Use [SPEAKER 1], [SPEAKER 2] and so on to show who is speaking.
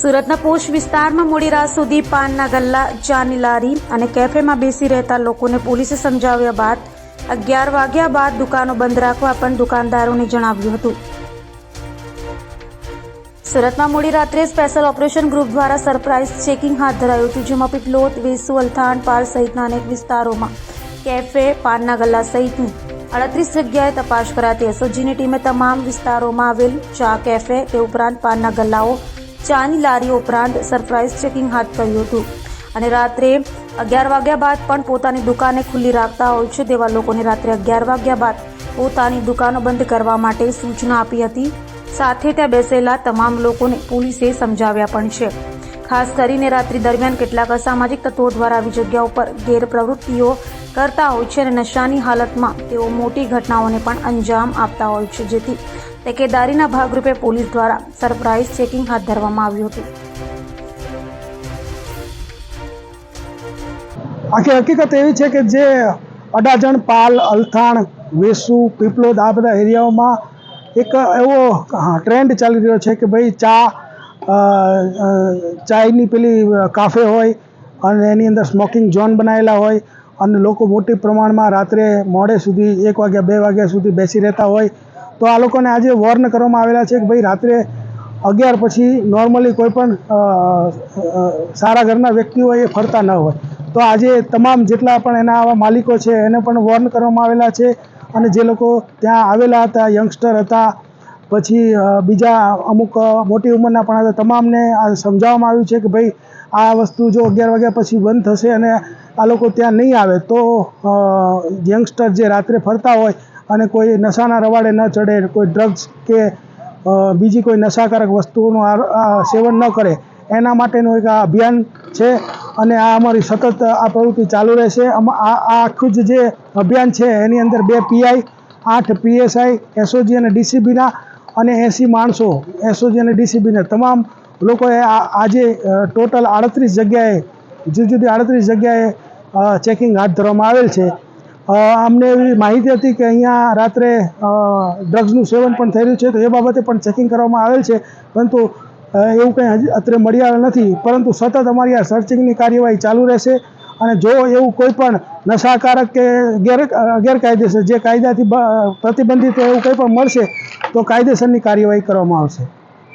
[SPEAKER 1] સુરતના પોશ વિસ્તારમાં મોડી રાત સુધી પાનના ગલ્લા, ચાની લારી અને કેફેમાં બેસી રહેતા લોકોને પોલીસે સમજાવ્યા બાદ 11 વાગ્યા બાદ દુકાનો બંધ રાખવા પણ દુકાનદારોને જણાવ્યું હતું। સુરતમાં મોડી રાત્રે સ્પેશિયલ ઓપરેશન ગ્રુપ દ્વારા સરપ્રાઇઝ ચેકિંગ હાથ ધરાયું હતું, જેમાં પીપલોદ, વેસુ, અલથાણ, પાલ સહિતના અનેક વિસ્તારોમાં કેફે, પાનના ગલ્લા સહિતની 38 જગ્યાએ તપાસ કરાતી। એસઓજીની ટીમે તમામ વિસ્તારોમાં આવેલ ચા કેફે, તે ઉપરાંત પાનના ગલ્લાઓ, ચાની લારીઓ ઉપરાંત સરપ્રાઇઝ ચેકિંગ હાથ કર્યું હતું અને રાત્રે 11 વાગ્યા બાદ પણ પોતાની દુકાને ખુલ્લી રાખતા હોય છે તેવા લોકોને રાત્રે 11 વાગ્યા બાદ પોતાની દુકાનો બંધ કરવા માટે સૂચના આપી હતી। સાથે ત્યાં બેસેલા તમામ લોકોને પોલીસે સમજાવ્યા પણ છે। ખાસ કરીને રાત્રિ દરમિયાન કેટલાક અસામાજિક તત્વો દ્વારા આવી જગ્યાઓ પર ગેરપ્રવૃત્તિઓ કરતા હોય છે અને નશાની હાલતમાં તેઓ મોટી ઘટનાઓને પણ અંજામ આપતા હોય છે, જેથી તકેદારીના ભાગરૂપે પોલીસ દ્વારા સરપ્રાઇઝ ચેકિંગ હાથ ધરવામાં આવ્યું હતું।
[SPEAKER 2] આખી હકીકત એવી છે કે જે અડાજણ, પાલ, અલથાણ, વેસુ, પીપલોદ આ બધા એરિયાઓમાં એક એવો ટ્રેન્ડ ચાલી રહ્યો છે કે ભાઈ ચાયની પેલી કાફે હોય અને એની અંદર સ્મોકિંગ ઝોન બનાવેલા હોય અને લોકો મોટી પ્રમાણમાં રાત્રે મોડે સુધી 1 વાગ્યા 2 વાગ્યા સુધી બેસી રહેતા હોય, તો આ લોકોને આજે વોર્ન કરવામાં આવેલા છે કે ભાઈ રાત્રે 11 પછી નોર્મલી કોઈ પણ સારા ઘરના વ્યક્તિઓ એ ફરતા ન હોય। તો આજે તમામ જેટલા પણ એના આવા માલિકો છે એને પણ વોર્ન કરવામાં આવેલા છે અને જે લોકો ત્યાં આવેલા હતા, યંગસ્ટર હતા, પછી બીજા અમુક મોટી ઉંમરના પણ હતા, તમામને આ સમજાવવામાં આવ્યું છે કે ભાઈ આ વસ્તુ જો 11 વાગ્યા પછી બંધ થશે અને આ લોકો ત્યાં નહીં આવે તો યંગસ્ટર જે રાત્રે ફરતા હોય અને કોઈ નશાના રવાડે ન ચડે, કોઈ ડ્રગ્સ કે બીજી કોઈ નશાકારક વસ્તુઓનું સેવન ન કરે, એના માટેનું એક આ અભિયાન છે અને આ અમારી સતત આ પ્રવૃત્તિ ચાલુ રહેશે। આ આખું જે અભિયાન છે એની અંદર 2 પીઆઈ, 8 પીએસઆઈ, એસઓજી અને ડીસીબીના અને 80 માણસો એસઓજી અને ડીસીબીના તમામ લોકોએ આજે ટોટલ 38 જગ્યાએ જુદી જુદી 38 જગ્યાએ ચેકિંગ હાથ ધરવામાં આવેલ છે। અમને એવી માહિતી હતી કે અહીંયા રાત્રે ડ્રગ્સનું સેવન પણ થઈ રહ્યું છે, તો એ બાબતે પણ ચેકિંગ કરવામાં આવેલ છે, પરંતુ એવું કંઈ હજી અત્રે મળી આવેલ નથી, પરંતુ સતત અમારી આ સર્ચિંગની કાર્યવાહી ચાલુ રહેશે અને જો એવું કોઈ પણ નશાકારક કે ગેરકાયદેસર જે કાયદાથી પ્રતિબંધિત એવું કંઈ પણ મળશે તો કાયદેસરની કાર્યવાહી કરવામાં આવશે।